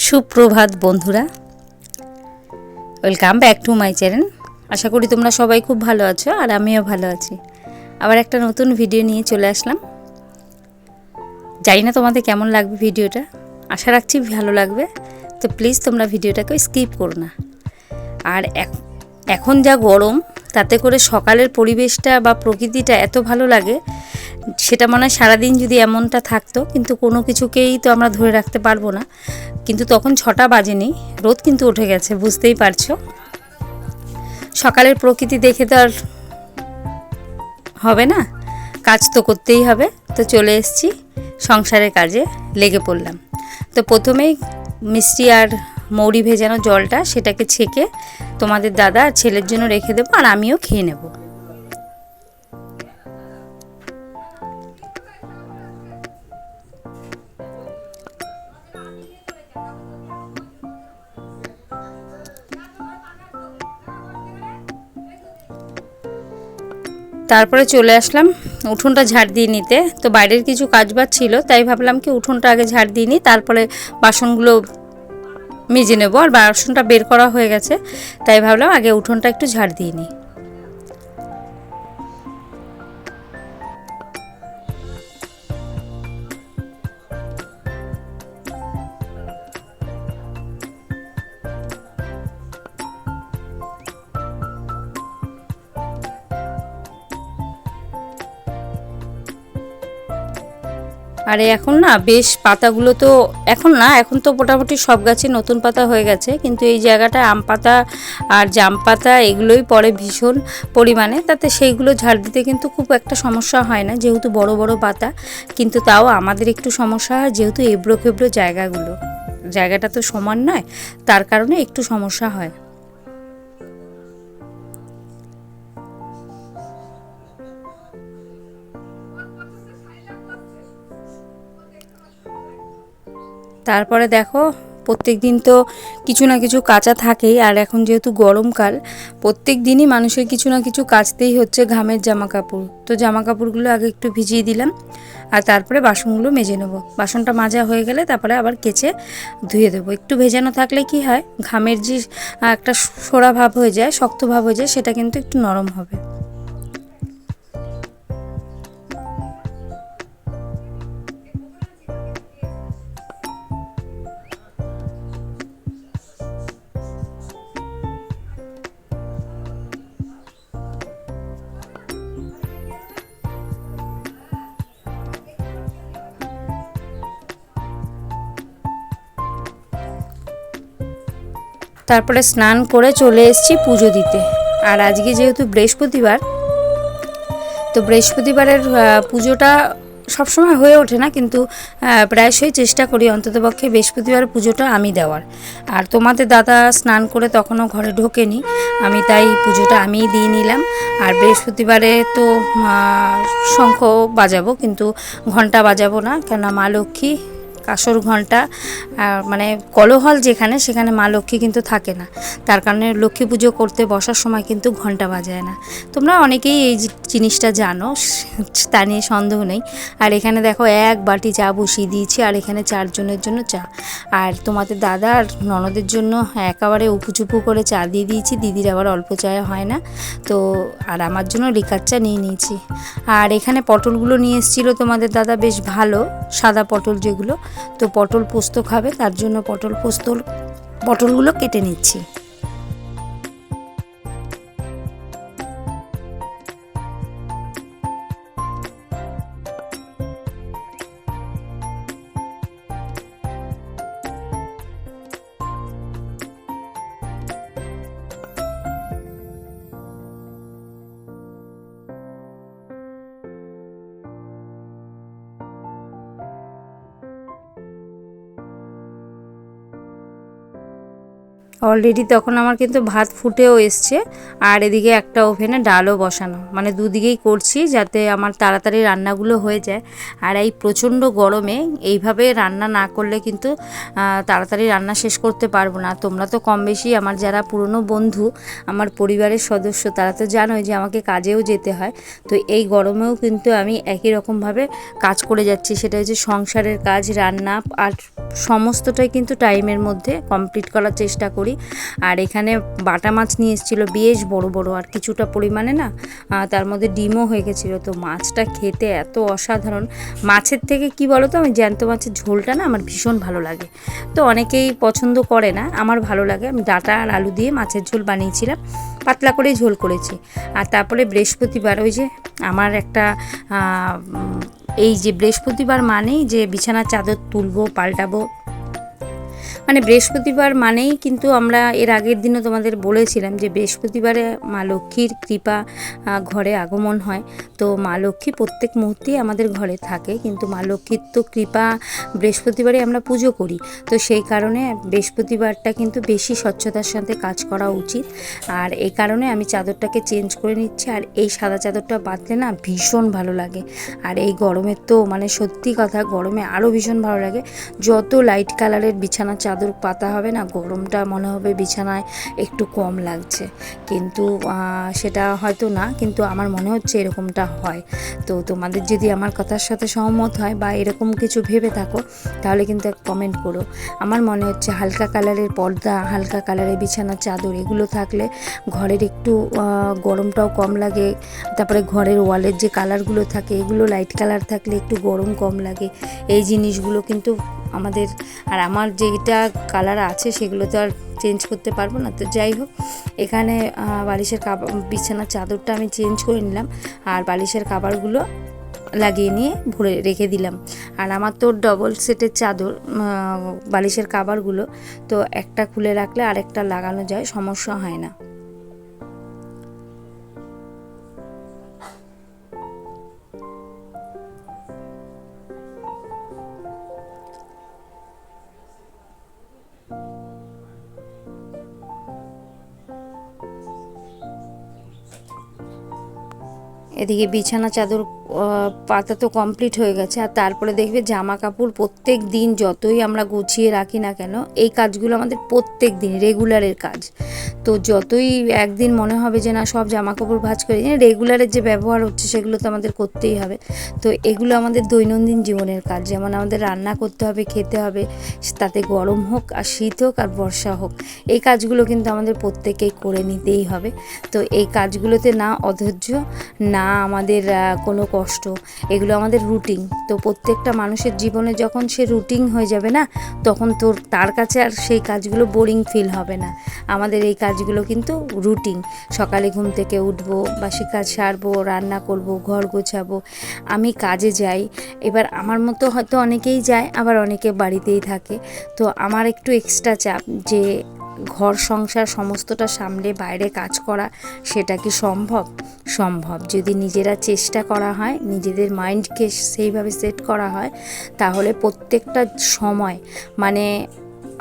সুপ্রভাত বন্ধুরা, welcome back to my channel. আশা করি তোমরা সবাই খুব ভালো আছো আর আমিও ভালো আছি। আবার একটা নতুন ভিডিও নিয়ে চলে আসলাম। জানি না তোমাদের কেমন লাগবে ভিডিওটা, আশা রাখছি ভালো লাগবে। তো প্লিজ তোমরা ভিডিওটাকে স্কিপ করো না। আর এখন যা গরম, তাতে করে সকালের পরিবেশটা বা প্রকৃতিটা এত ভালো লাগে, সেটা মনে হয় সারাদিন যদি এমনটা থাকতো, কিন্তু কোনো কিছুকেই তো আমরা ধরে রাখতে পারবো না। কিন্তু তখন 6টা বাজেনি, রোদ কিন্তু উঠে গেছে, বুঝতেই পারছো। সকালের প্রকৃতি দেখে তো আর হবে না, কাজ তো করতেই হবে। তো চলে এসেছি সংসারের কাজে, লেগে পড়লাম। তো প্রথমেই মিষ্টি আর মৌরি ভেজানো জলটা, সেটাকে ছেঁকে তোমাদের দাদা আর ছেলের জন্য রেখে দেবো, আর আমিও খেয়ে নেব। তারপরে চলে আসলাম উঠোনটা ঝাড় দিয়ে নিতে। তো বাইরের কিছু কাজবাজ ছিল, তাই ভাবলাম কি উঠোনটা আগে ঝাড় দিয়ে নিই, তারপরে বাসনগুলো মেজে নেবো। আর বাসনটা বের করা হয়ে গেছে, তাই ভাবলাম আগে উঠোনটা একটু ঝাড় দিয়ে নিই। আর এখন না বেশ পাতাগুলো তো, এখন না, এখন তো মোটামুটি সব গাছে নতুন পাতা হয়ে গেছে, কিন্তু এই জায়গাটায় আম পাতা আর জাম পাতা এগুলোই পড়ে ভীষণ পরিমাণে। তাতে সেইগুলো ঝাড় দিতে কিন্তু খুব একটা সমস্যা হয় না, যেহেতু বড় বড় পাতা। কিন্তু তাও আমাদের একটু সমস্যা হয়, যেহেতু এবড়ো খেবড়ো জায়গাটা তো সমান নয়, তার কারণে একটু সমস্যা হয়। তারপরে দেখো, প্রত্যেক দিন তো কিছু না কিছু কাচা থাকেই। আর এখন যেহেতু গরমকাল, প্রত্যেক দিনই মানুষের কিছু না কিছু কাচতেই হচ্ছে ঘামের জামা কাপড়। তো জামা কাপড়গুলো আগে একটু ভিজিয়ে দিলাম, আর তারপরে বাসনগুলো মেজে নেবো। বাসনটা মাজা হয়ে গেলে তারপরে আবার কেচে ধুয়ে দেবো। একটু ভেজানো থাকলে কি হয়, ঘামের যে একটা সোড়া ভাব হয়ে যায়, শক্ত ভাব হয়ে যায়, সেটা কিন্তু একটু নরম হবে। তারপরে স্নান করে চলে এসেছি পুজো দিতে। আর আজকে যেহেতু বৃহস্পতিবার, তো বৃহস্পতিবারের পুজোটা সবসময় হয়ে ওঠে না, কিন্তু প্রায়শই চেষ্টা করি অন্ততপক্ষে বৃহস্পতিবার পুজোটা আমি দেওয়ার। আর তোমাদের দাদা স্নান করে তখনও ঘরে ঢোকেনি, আমি তাই পুজোটা আমিই দিয়ে নিলাম। আর বৃহস্পতিবারে তো শঙ্খ বাজাবো, কিন্তু ঘণ্টা বাজাবো না, কেননা মা লক্ষ্মী কাঁসর ঘণ্টা, মানে কলহল যেখানে, সেখানে মা লক্ষ্মী কিন্তু থাকে না। তার কারণে লক্ষ্মী পুজো করতে বসার সময় কিন্তু ঘণ্টা বাজায় না। তোমরা অনেকেই এই জিনিসটা জানো, তা নিয়ে সন্দেহ নেই। আর এখানে দেখো এক বাটি চা বসিয়ে দিয়েছি, আর এখানে 4 জনের জন্য চা। আর তোমাদের দাদা আর ননদের জন্য একেবারে উপুচুপু করে চা দিয়ে দিয়েছি, দিদির আবার অল্প চায়ে হয় না তো। আর আমার জন্য লিকার চা নিয়ে নিয়েছি। আর এখানে পটলগুলো নিয়ে এসেছিলো তোমাদের দাদা, বেশ ভালো সাদা পটল যেগুলো। তো পটল পোস্ত খাবে, তার জন্য পটলগুলো কেটে নিচ্ছি। অলরেডি তখন আমার কিন্তু ভাত ফুটেও এসছে, আর এদিকে একটা ওভেনে ডালও বসানো, মানে দুদিকেই করছি যাতে আমার তাড়াতাড়ি রান্নাগুলো হয়ে যায়। আর এই প্রচণ্ড গরমে এইভাবে রান্না না করলে কিন্তু তাড়াতাড়ি রান্না শেষ করতে পারবো না। তোমরা তো কম বেশি আমার যারা পুরনো বন্ধু, আমার পরিবারের সদস্য, তারা তো জানোই যে আমাকে কাজেও যেতে হয়। তো এই গরমেও কিন্তু আমি একই রকমভাবে কাজ করে যাচ্ছি, সেটা হচ্ছে সংসারের কাজ, রান্না, আর সমস্তটাই কিন্তু টাইমের মধ্যে কমপ্লিট করার চেষ্টা করি। আর এখানে বাটা মাছ নিয়ে এসেছিলো বেশ বড় বড়, আর কিছুটা পরিমাণে না তার মধ্যে ডিমও হয়ে গেছিলো। তো মাছটা খেতে এত অসাধারণ, মাছের থেকে কি বলো তো, আমি জ্যান্ত মাছের ঝোলটা না আমার ভীষণ ভালো লাগে। তো অনেকেই পছন্দ করে না, আমার ভালো লাগে। আমি ডাঁটা আর আলু দিয়ে মাছের ঝোল বানিয়েছিলাম, পাতলা করে ঝোল করেছি। আর তারপরে বৃহস্পতিবার ওই যে আমার একটা এই যে বৃহস্পতিবার মানেই যে বিছানার চাদর তুলবো, পাল্টাবো, মানে বৃহস্পতিবার মানেই কিন্তু আমরা এর আগের দিনও তোমাদের বলেছিলাম যে বৃহস্পতিবারে মা লক্ষ্মীর কৃপা ঘরে আগমন হয়। তো মা লক্ষ্মী প্রত্যেক মুহূর্তেই আমাদের ঘরে থাকে, কিন্তু মা লক্ষ্মীর তো কৃপা বৃহস্পতিবারে আমরা পুজো করি। তো সেই কারণে বৃহস্পতিবারটা কিন্তু বেশি স্বচ্ছতার সাথে কাজ করা উচিত। আর এই কারণে আমি চাদরটাকে চেঞ্জ করে নিচ্ছি। আর এই সাদা চাদরটা পাতলে না ভীষণ ভালো লাগে। আর এই গরমের তো মানে সত্যি কথা, গরমে আরও ভীষণ ভালো লাগে। যত লাইট কালারের বিছানা চাদর পাতা হবে না, গরমটা মনে হবে বিছানায় একটু কম লাগছে, কিন্তু সেটা হয়তো না, কিন্তু আমার মনে হচ্ছে এরকমটা হয়। তো তোমাদের যদি আমার কথার সাথে সহমত হয় বা এরকম কিছু ভেবে থাকো, তাহলে কিন্তু এক কমেন্ট করো। আমার মনে হচ্ছে হালকা কালারের পর্দা, হালকা কালারের বিছানার চাদর, এগুলো থাকলে ঘরের একটু গরমটাও কম লাগে। তারপরে ঘরের ওয়ালের যে কালারগুলো থাকে, এগুলো লাইট কালার থাকলে একটু গরম কম লাগে। এই জিনিসগুলো কিন্তু আমাদের, আর আমার যেটা কালার আছে সেগুলো তো আর চেঞ্জ করতে পারবো না। তো যাই হোক, এখানে বালিশের বিছানার চাদরটা আমি চেঞ্জ করে নিলাম, আর বালিশের কাভারগুলো লাগিয়ে নিয়ে ভরে রেখে দিলাম। আর আমার তো ডবল সেটের চাদর, বালিশের কাভারগুলো, তো একটা খুলে রাখলে আরেকটা লাগানো যায়, সমস্যা হয় না। এদিকে বিছানা চাদর পাতা তো কমপ্লিট হয়ে গেছে। আর তারপরে দেখবে জামা কাপড় প্রত্যেক দিন যতই আমরা গুছিয়ে রাখি না কেন, এই কাজগুলো আমাদের প্রত্যেক দিন রেগুলারের কাজ। তো যতই একদিন মনে হবে যে না সব জামা কাপড় ভাঁজ করে, রেগুলারের যে ব্যবহার হচ্ছে সেগুলো তো আমাদের করতেই হবে। তো এগুলো আমাদের দৈনন্দিন জীবনের কাজ, যেমন আমাদের রান্না করতে হবে, খেতে হবে, তাতে গরম হোক আর শীত হোক আর বর্ষা হোক, এই কাজগুলো কিন্তু আমাদের প্রত্যেকেই করে নিতেই হবে। তো এই কাজগুলোতে না অধৈর্য, না আমাদের কোনো কষ্ট, এগুলো আমাদের রুটিন। তো প্রত্যেকটা মানুষের জীবনে যখন সে রুটিন হয়ে যাবে না, তখন তার কাছে আর সেই কাজগুলো বোরিং ফিল হবে না। আমাদের এই কাজগুলো কিন্তু রুটিন। সকালে ঘুম থেকে উঠবো, বাসি কাজ সারবো, রান্না করব, ঘর গোছাবো, আমি কাজে যাই। এবার আমার মতো হয়তো অনেকেই যায়, আবার অনেকে বাড়িতেই থাকে। তো আমার একটু এক্সট্রা চাপ যে ঘর সংসার সমস্তটা সামলে বাইরে কাজ করা, সেটা কি সম্ভব? সম্ভব, যদি নিজেরা চেষ্টা করা হয়, নিজেদের মাইন্ডকে সেইভাবে সেট করা হয়, তাহলে প্রত্যেকটা সময়, মানে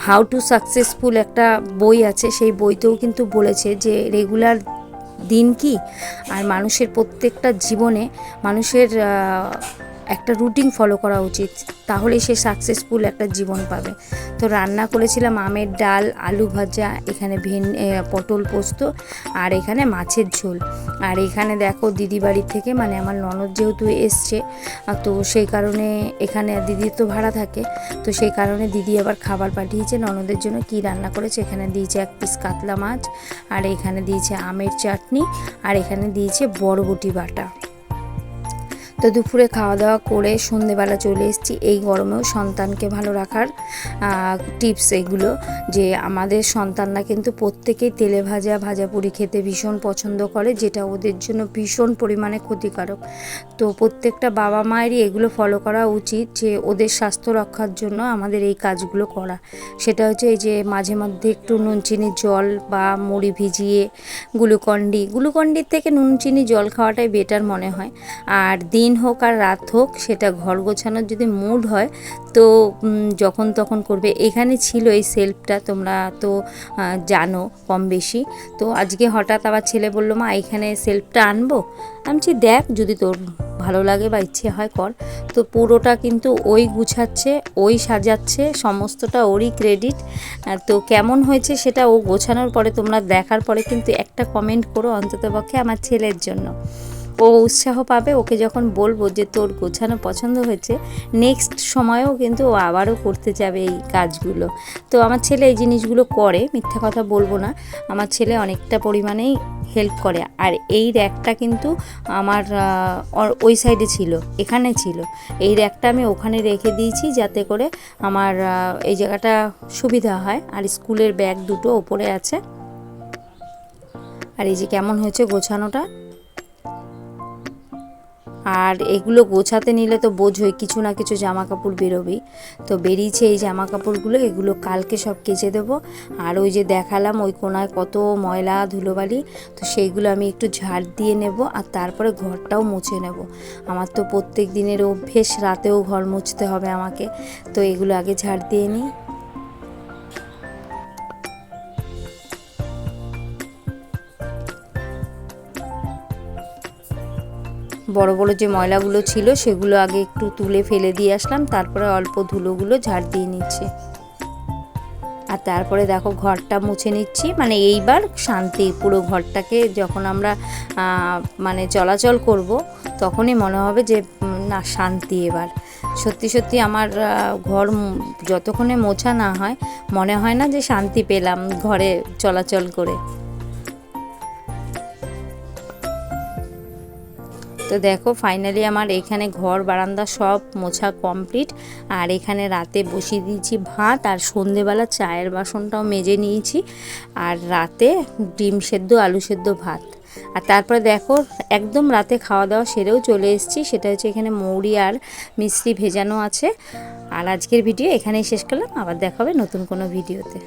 হাউ টু সাকসেসফুল একটা বই আছে, সেই বইতেও কিন্তু বলেছে যে রেগুলার দিন কি, আর মানুষের প্রত্যেকটা জীবনে মানুষের একটা রুটিন ফলো করা উচিত, তাহলেই সে সাকসেসফুল একটা জীবন পাবে। তো রান্না করেছিলাম আমের ডাল, আলু ভাজা, এখানে পটল পোস্ত, আর এখানে মাছের ঝোল। আর এখানে দেখো দিদি বাড়ির থেকে, মানে আমার ননদ যেহেতু এসছে, তো সেই কারণে এখানে দিদি তো ভাড়া থাকে, তো সেই কারণে দিদি আবার খাবার পাঠিয়েছে ননদের জন্য। কি রান্না করেছে, এখানে দিয়েছে এক পিস কাতলা মাছ, আর এখানে দিয়েছে আমের চাটনি, আর এখানে দিয়েছে বরবটি বাটা। তো দুপুরে খাওয়া দাওয়া করে সন্ধেবেলা চলে এসেছি। এই গরমেও সন্তানকে ভালো রাখার টিপস এগুলো, যে আমাদের সন্তানরা কিন্তু প্রত্যেকেই তেলে ভাজা ভাজাপুরি খেতে ভীষণ পছন্দ করে, যেটা ওদের জন্য ভীষণ পরিমাণে ক্ষতিকারক। তো প্রত্যেকটা বাবা মায়েরই এগুলো ফলো করা উচিত, যে ওদের স্বাস্থ্য রক্ষার জন্য আমাদের এই কাজগুলো করা। সেটা হচ্ছে এই যে মাঝে মধ্যে একটু নুন চিনি জল বা মুড়ি ভিজিয়ে গ্লুকন্ডির থেকে নুন চিনি জল খাওয়াটাই বেটার মনে হয়। আর দিন দিন হোক আর রাত হোক, সেটা ঘর গোছানোর যদি মুড হয় তো যখন তখন করবে। এখানে ছিল এই সেলফটা, তোমরা তো জানো কম বেশি। তো আজকে হঠাৎ আবার ছেলে বললো, মা এখানে সেলফটা আনবো। আমি বলছি দেখ, যদি তোর ভালো লাগে বা ইচ্ছে হয় কর। তো পুরোটা কিন্তু ওই গুছাচ্ছে, ওই সাজাচ্ছে, সমস্তটা ওরই ক্রেডিট। তো কেমন হয়েছে সেটা ও গোছানোর পরে তোমরা দেখার পরে কিন্তু একটা কমেন্ট করো অন্ততপক্ষে আমার ছেলের জন্য। ও উৎসাহ পাবে, ওকে যখন বলবো যে তোর গোছানো পছন্দ হয়েছে, নেক্সট সময়েও কিন্তু ও আবারও করতে যাবে এই কাজগুলো। তো আমার ছেলে এই জিনিসগুলো করে, মিথ্যা কথা বলবো না, আমার ছেলে অনেকটা পরিমাণেই হেল্প করে। আর এই র্যাকটা কিন্তু আমার ওই সাইডে ছিল, এখানে ছিল, এই র্যাকটা আমি ওখানে রেখে দিয়েছি যাতে করে আমার এই জায়গাটা সুবিধা হয়। আর স্কুলের ব্যাগ দুটো ওপরে আছে। আর এই যে কেমন হয়েছে গোছানোটা। আর এগুলো গোছাতে নিলে তো বোঝোই কিছু না কিছু জামা কাপড় বেরোবেই। তো বেরিয়েছে এই জামা কাপড়গুলো, এগুলো কালকে সব কেচে দেবো। আর ওই যে দেখালাম ওই কোনায় কত ময়লা ধুলোবালি, তো সেইগুলো আমি একটু ঝাড় দিয়ে নেব। আর তারপরে ঘরটাও মুছে নেব। আমার তো প্রত্যেক দিনের অভ্যেস, রাতেও ঘর মুছতে হবে আমাকে। তো এগুলো আগে ঝাড় দিয়ে নিই। বড় বড় যে ময়লাগুলো ছিল সেগুলো আগে একটু তুলে ফেলে দিয়ে আসলাম, তারপরে অল্প ধুলোগুলো ঝাড় দিয়ে নিচ্ছি। আর তারপরে দেখো ঘরটা মুছে নিচ্ছি, মানে এইবার শান্তি। পুরো ঘরটাকে যখন আমরা মানে চলাচল করব তখনই মনে হবে যে না শান্তি। এবার সত্যি সত্যি আমার ঘর যতক্ষণে মোছা না হয় মনে হয় না যে শান্তি পেলাম ঘরে চলাচল করে। তো দেখো ফাইনালি আমার এখানে ঘর বারান্দা সব মোছা কমপ্লিট। আর এখানে রাতে বসিয়ে দিয়েছি ভাত, আর সন্ধেবেলা চায়ের বাসনটাও মেজে নিয়েছি। আর রাতে ডিম সেদ্ধ আলু সেদ্ধ ভাত। আর তারপরে দেখো একদম রাতে খাওয়া দাওয়া সেরেও চলে এসেছি। সেটা হচ্ছে এখানে মৌরি আর মিষ্টি ভেজানো আছে। আর আজকের ভিডিও এখানেই শেষ করলাম, আবার দেখা হবে নতুন কোনো ভিডিওতে।